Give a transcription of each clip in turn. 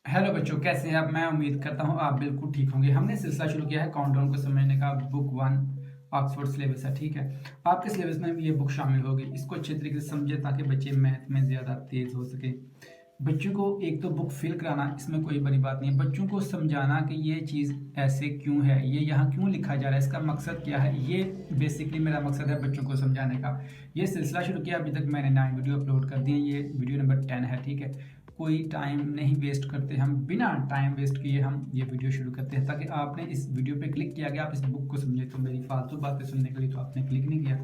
Hello बच्चों, कैसे हैं आप। मैं उम्मीद करता हूं आप बिल्कुल ठीक होंगे। हमने सिलसिला शुरू किया है काउंटडाउन को समझने का। बुक 1 ऑक्सफोर्ड सिलेबस है, ठीक है। आपके सिलेबस में ये बुक शामिल होगी। इसको अच्छे तरीके से समझे ताकि बच्चे मैथ में ज़्यादा तेज़ हो सके। बच्चों को एक तो बुक फिल कराना, इसमें कोई बड़ी बात नहीं है। बच्चों को समझाना कि ये चीज़ ऐसे क्यों है, ये यहाँ क्यों लिखा जा रहा है, इसका मकसद क्या है, ये बेसिकली मेरा मकसद है बच्चों को समझाने का। ये सिलसिला शुरू किया, अभी तक मैंने 9 वीडियो अपलोड कर दिए। ये वीडियो नंबर 10 है, ठीक है। कोई टाइम नहीं वेस्ट करते हम, बिना टाइम वेस्ट किए हम ये वीडियो शुरू करते हैं ताकि आपने इस वीडियो पे क्लिक किया गया, आप इस बुक को समझे। तो मेरी फालतू बातें सुनने के लिए तो आपने क्लिक नहीं किया।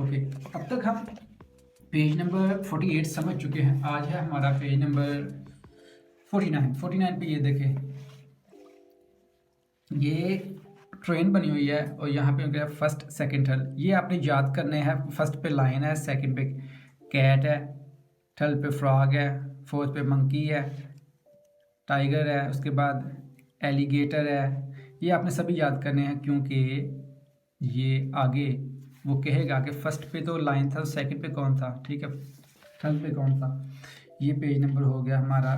ओके, अब तक हम पेज नंबर 48 समझ चुके हैं। आज है हमारा पेज नंबर 49 पे ये देखें, ये ट्रेन बनी हुई है और यहाँ पे क्या फर्स्ट सेकंड थर्ड, ये आपने याद करने हैं। फर्स्ट पे लाइन है, सेकंड पे कैट है, थर्ड पे फ्रॉग है, फोर्थ पे मंकी है, टाइगर है, उसके बाद एलिगेटर है। ये आपने सभी याद करने हैं क्योंकि ये आगे वो कहेगा कि फर्स्ट पे तो लाइन था, सेकंड पे कौन था, ठीक है, थर्ड पे कौन था। ये पेज नंबर हो गया हमारा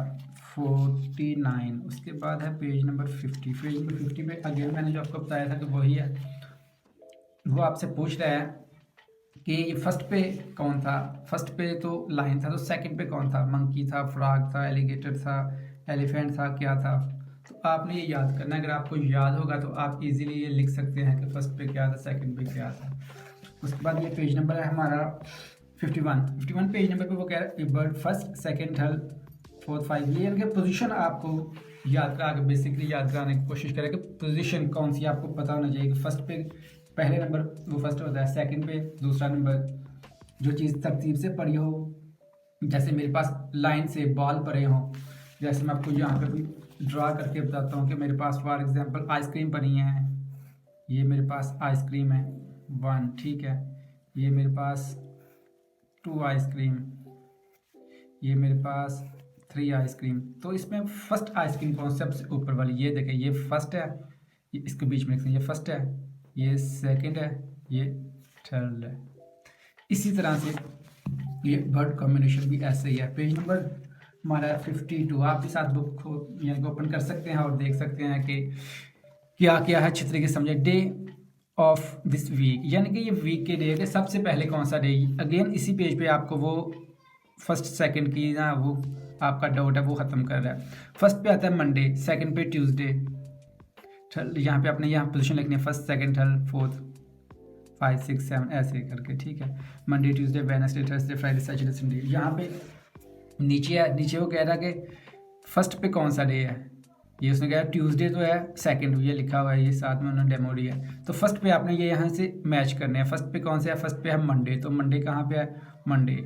49। उसके बाद है पेज नंबर 50। पेज नंबर 50 पे अगेन मैंने जो आपको बताया था कि वही है। वो आपसे पूछ रहा है कि ये फर्स्ट पे कौन था। फर्स्ट पे तो लाइन था, तो सेकंड पे कौन था, मंकी था, फ्रॉग था, एलिगेटर था, एलिफेंट था, क्या था। तो आपने ये याद करना है। अगर आपको याद होगा तो आप इजीली ये लिख सकते हैं कि फर्स्ट पे क्या था, सेकंड पे क्या था। उसके बाद ये पेज नंबर है हमारा 51 पेज नंबर पे वो कह रहा है bird first second third fourth five. ये इनके पोजीशन आपको याद करा के बेसिकली याद कराने की कोशिश करें कि पोजीशन कौन सी आपको पता होना चाहिए कि फर्स्ट पे पहले नंबर वो फर्स्ट होता है, सेकंड पे दूसरा नंबर। जो चीज़ तरतीब से पड़ी हो, जैसे मेरे पास लाइन से बॉल पड़े हों, जैसे मैं आपको यहाँ पे भी ड्रा करके बताता हूँ कि मेरे पास फॉर एग्जांपल आइसक्रीम पड़ी है। ये मेरे पास आइसक्रीम है 1, ठीक है। ये मेरे पास 2 आइसक्रीम, ये मेरे पास 3 आइसक्रीम। तो इसमें फर्स्ट आइसक्रीम कौन सबसे ऊपर वाली, ये देखें, ये फर्स्ट है, ये इसके बीच में ये फर्स्ट है, ये सेकंड है, ये थर्ड है। इसी तरह से ये वर्ड कॉम्बिनेशन भी ऐसे ही है। पेज नंबर हमारा 52। आप इस साथ बुक को यानी ओपन कर सकते हैं और देख सकते हैं कि क्या क्या है अच्छी तरीके से समझे। डे ऑफ दिस वीक, यानी कि ये वीक के डे के सबसे पहले कौन सा डे। अगेन इसी पेज पे आपको वो फर्स्ट सेकंड की ना वो आपका डाउट है वो ख़त्म कर रहा है। फर्स्ट पे आता है मंडे, सेकंड पे ट्यूसडे, यहाँ पे आपने यहाँ पोजीशन लिखनी है, फर्स्ट सेकंड थर्ड फोर्थ 5 6 7 ऐसे करके, ठीक है। Monday Tuesday Wednesday Thursday Friday Saturday Sunday. यहाँ पे नीचे है, नीचे वो कह रहा है कि फर्स्ट पे कौन सा डे है। ये उसने कहा ट्यूसडे तो है, सेकंड ये लिखा हुआ है, ये साथ में उन्होंने डेमो दिया है। तो फर्स्ट पे आपने ये यहाँ से मैच करने हैं। फर्स्ट पे कौन सा है, फर्स्ट पे है मंडे, तो मंडे कहाँ पे है, मंडे,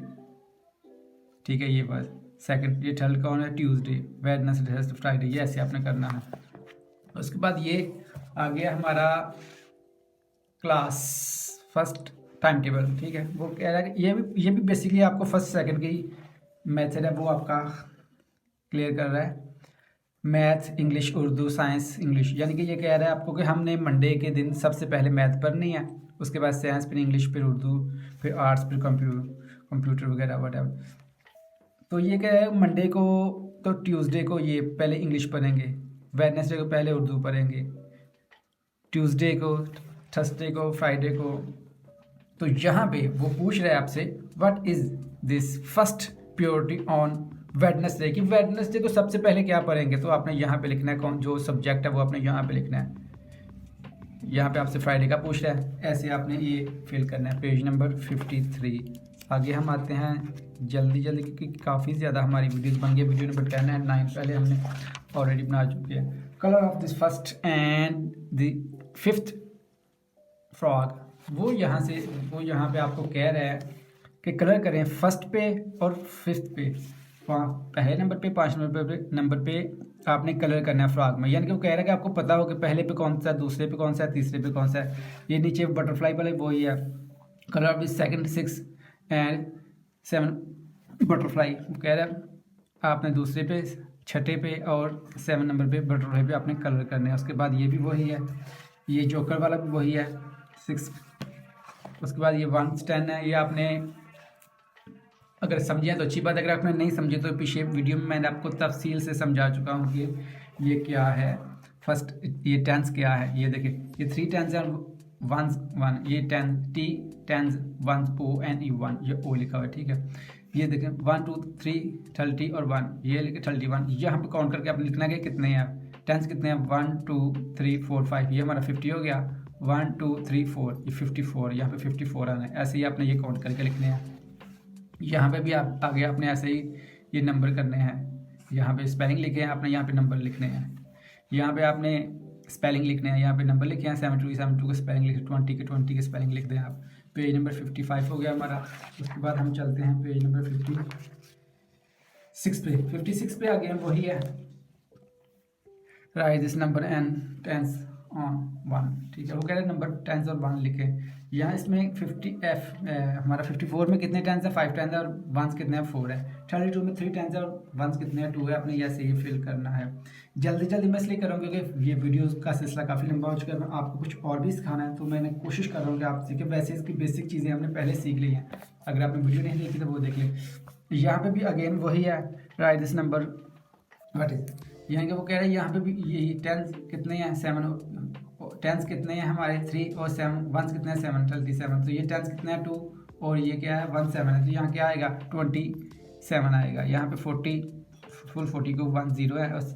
ठीक है। ये बस सेकंड, ये थर्ड कौन है, ट्यूसडे, वेडनेसडे थर्सडे फ्राइडे, ये ऐसे आपने करना है। उसके बाद ये आ गया हमारा क्लास फर्स्ट टाइम टेबल, ठीक है। वो कह रहा है कि ये भी बेसिकली आपको फर्स्ट सेकंड की मेथड है वो आपका क्लियर कर रहा है। Math, English, Urdu, science, English, यानी कि ये कह रहा है आपको कि हमने मंडे के दिन सबसे पहले मैथ पढ़नी है, उसके बाद साइंस, फिर इंग्लिश, फिर उर्दू, फिर आर्ट्स, फिर कंप्यूटर वगैरह वट। तो ये कह रहा है मंडे को तो ट्यूसडे को ये पहले इंग्लिश पढ़ेंगे, वेडनेसडे को पहले उर्दू पढ़ेंगे, ट्यूसडे को, थर्सडे को, फ्राइडे को। तो यहाँ पे वो पूछ रहे हैं आपसे what is this first purity on Wednesday, कि वेडनेसडे को सबसे पहले क्या पढ़ेंगे। तो आपने यहाँ पे लिखना है कौन जो सब्जेक्ट है वो आपने यहाँ पे लिखना है। यहाँ पे आपसे फ्राइडे का पूछ रहा है, ऐसे आपने ये फिल करना है। Page number 53। आगे हम आते हैं जल्दी जल्दी क्योंकि काफ़ी ज़्यादा हमारी वीडियोस बन गई। वीडियो नंबर 10 एंड 9 पहले हमने ऑलरेडी बना चुके हैं। Colour of this first and the fifth frog, वो यहाँ पे आपको कह रहा है कि कलर करें फर्स्ट पे और फिफ्थ पे। पहले नंबर पे, 5 नंबर पे आपने कलर करना है फ्रॉग में। यानी कि वो कह रहा है कि आपको पता हो कि पहले पे कौन सा है, दूसरे पे कौन सा है, तीसरे पे कौन सा है। ये नीचे बटरफ्लाई वाले वही है। Colour of this second 6 and 7 butterfly, वो कह रहा है आपने दूसरे पे, छठे पे और 7 नंबर पे बटरफ्लाई पे आपने कलर करने हैं। उसके बाद ये भी वही है, ये जोकर वाला भी वही है 6। उसके बाद ये 1 10 है, ये आपने अगर समझे तो अच्छी बात, अगर आपने नहीं समझे तो पीछे वीडियो में मैंने आपको तफसील से समझा चुका हूँ कि ये क्या है। फर्स्ट ये टेंस क्या है, ये देखिए ये 3 टेंस हैं, वंस 1, ये the tens ones O N E 1, ये ओ लिखा हुआ है, ठीक है। ये देखें 1 2 3 30 और 1, ये लिखे 31, यहाँ पे काउंट करके आपने लिखना है कि कितने हैं टेंस कितने हैं, 1 2 3 4 5, ये हमारा 50 हो गया। 1 2 3 4, ये 54, यहाँ पे 54 आना है। ऐसे ही आपने ये काउंट करके लिखने हैं। यहाँ पे भी आप आगे आपने ऐसे ही ये नंबर करने हैं। यहाँ पे स्पेलिंग लिखे हैं आपने, यहाँ पे नंबर लिखने हैं। यहाँ पे आपने स्पेलिंग लिखने हैं, यहाँ पे नंबर लिखे हैं। 72 का स्पेलिंग लिखे, 20 के स्पेलिंग लिख दें आप। पेज नंबर 55 हो गया हमारा। उसके बाद हम चलते हैं पेज नंबर 56 पे। 56 पे आ गए हैं, वही है right this number and tens on 1, ठीक है। वो कह रहे हैं नंबर टेंस और 1 लिखे। यहाँ इसमें 50 हमारा 54 में कितने टेंस है, 5 टेंस है और 1 कितने हैं, 4 है। 32 में 3 टेंस है और 1 कितने हैं, 2 है। अपने ऐसे ही फिल करना है। जल्दी जल्दी मैं इसलिए कर रहा हूँ क्योंकि ये वीडियो का सिलसिला काफ़ी लंबा हो चुका है। आपको कुछ और भी सिखाना है तो मैंने कोशिश कर रहा हूँ कि आप सीखें। वैसे इसकी बेसिक चीज़ें हमने पहले सीख ली हैं, अगर आपने वीडियो नहीं देखी तो वो देख लें। यहाँ पे भी अगेन वही है, right this number what is. यहाँ के वो कह रहे हैं यहाँ पे भी ये टेंस कितने हैं, 7, टेंस कितने हैं हमारे 3 और 7, 1 कितने हैं 7, 37। तो ये टेंस कितने हैं 2 और ये क्या है 1 7 है। तो यहाँ क्या आएगा 27 आएगा। यहाँ पे 40 फुल 40 को 1 0 है और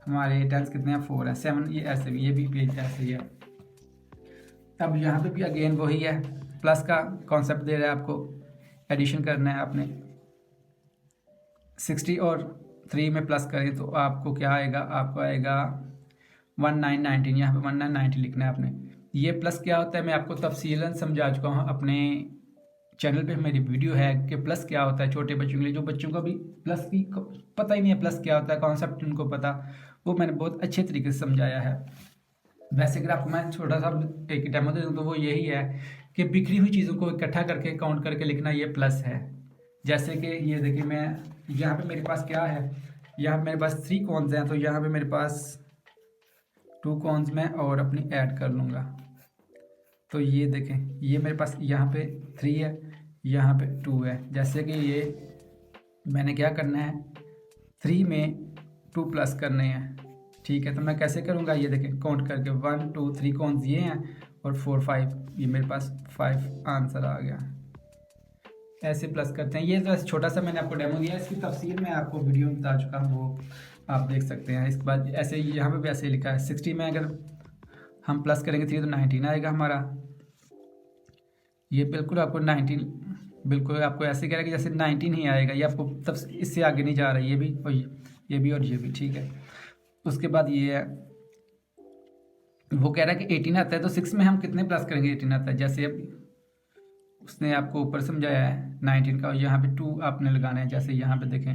हमारे टेंस कितने हैं 4 है। 7 ये ऐसे भी, ये भी पेज ऐसे ही है। अब यहाँ पे भी अगेन वही है, प्लस का कॉन्सेप्ट दे रहा है आपको, एडिशन करना है आपने। 60 और 3 में प्लस करें तो आपको क्या आएगा, आपको आएगा 1919। यहाँ पे 1990 लिखना है आपने। ये प्लस क्या होता है मैं आपको तफसीलन समझा चुका हूँ, अपने चैनल पे मेरी वीडियो है कि प्लस क्या होता है छोटे बच्चों के लिए। जो बच्चों को भी प्लस की पता ही नहीं है प्लस क्या होता है, कॉन्सेप्ट उनको पता, वो मैंने बहुत अच्छे तरीके से समझाया है। वैसे अगर आपको मैं छोटा सा एक डेमो दे दूँ तो वो यही है कि बिखरी हुई चीज़ों को इकट्ठा करके काउंट करके लिखना, ये प्लस है। जैसे कि ये देखिए मैं यहाँ पे मेरे पास क्या है, यहाँ पे मेरे पास 3 कॉन्स हैं, तो यहाँ पे मेरे पास 2 कॉन्स में और अपनी ऐड कर लूँगा। तो ये देखें ये मेरे पास यहाँ पे 3 है, यहाँ पे 2 है। जैसे कि ये मैंने क्या करना है 3 में 2 प्लस करने हैं, ठीक है। तो मैं कैसे करूँगा, ये देखें काउंट करके 1 2 3 कॉन्स ये हैं और 4 5, ये मेरे पास 5 आंसर आ गया। ऐसे प्लस करते हैं। ये तो छोटा सा मैंने आपको डेमो दिया, इसकी तफसील मैं आपको वीडियो में बता चुका हूँ, वो आप देख सकते हैं। इसके बाद ऐसे यहाँ पे भी ऐसे लिखा है 60 में अगर हम प्लस करेंगे 3 तो 19 आएगा हमारा। ये बिल्कुल आपको 19 बिल्कुल आपको ऐसे कह रहा है कि जैसे 19 ही आएगा, ये आपको तब इससे आगे नहीं जा रहा है, ये भी और ये भी और ये भी, ठीक है। उसके बाद ये है वो कह रहा है कि 18 आता है, तो 6 में हम कितने प्लस करेंगे 18 आता है। जैसे अब उसने आपको ऊपर समझाया है 19 का, और यहाँ पे 2 आपने लगाना है। जैसे यहाँ पे देखें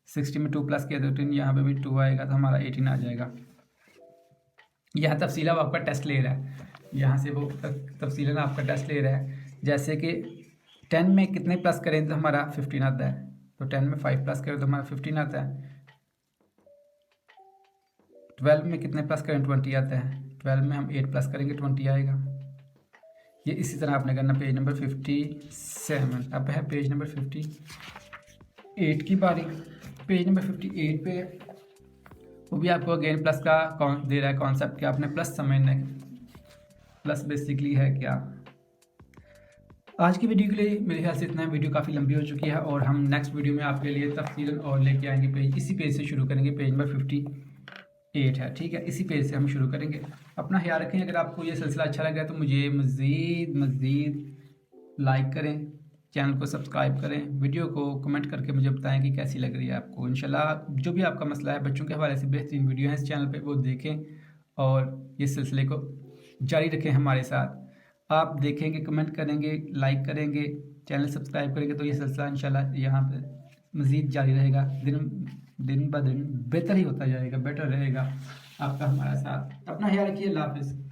60 में 2 प्लस किया तो 18, यहाँ पे भी 2 आएगा तो हमारा 18 आ जाएगा। यहाँ तफसीला वो आपका टेस्ट ले रहा है, यहाँ से वो तफसीलन आपका टेस्ट ले रहा है। जैसे कि 10 में कितने प्लस करें तो हमारा 15 आता है, तो 10 में 5 प्लस करें तो हमारा 15 आता है। 12 में कितने प्लस करें 20 आता है। 12 में हम 8 प्लस करेंगे 20 आएगा। ये इसी तरह आपने करना। पेज नंबर 57 अब है पेज नंबर 58 की बारी। पेज नंबर 58 पे वो भी आपको अगेन प्लस का कौन दे रहा है कॉन्सेप्ट कि आपने प्लस समझना है, प्लस बेसिकली है क्या। आज की वीडियो के लिए मेरे ख्याल से इतना है। वीडियो काफ़ी लंबी हो चुकी है और हम नेक्स्ट वीडियो में आपके लिए तफसीलन और लेके आएंगे। पेज इसी पेज से शुरू करेंगे, पेज नंबर 58 है, ठीक है। इसी पेज से हम शुरू करेंगे। अपना ख्याल रखें। अगर आपको ये सिलसिला अच्छा लगा तो मुझे मज़ीद लाइक करें, चैनल को सब्सक्राइब करें, वीडियो को कमेंट करके मुझे बताएं कि कैसी लग रही है आपको। इंशाल्लाह जो भी आपका मसला है, बच्चों के हवाले से बेहतरीन वीडियो है इस चैनल पे, वो देखें और इस सिलसिले को जारी रखें हमारे साथ। आप देखेंगे, कमेंट करेंगे, लाइक करेंगे, चैनल सब्सक्राइब करेंगे तो ये सिलसिला इंशाल्लाह यहाँ पे मज़ीद जारी रहेगा। दिन ब दिन बेहतर ही होता जाएगा, बेटर रहेगा आपका हमारा साथ। अपना ख्याल रखिए। अल्लाह हाफ़िज़।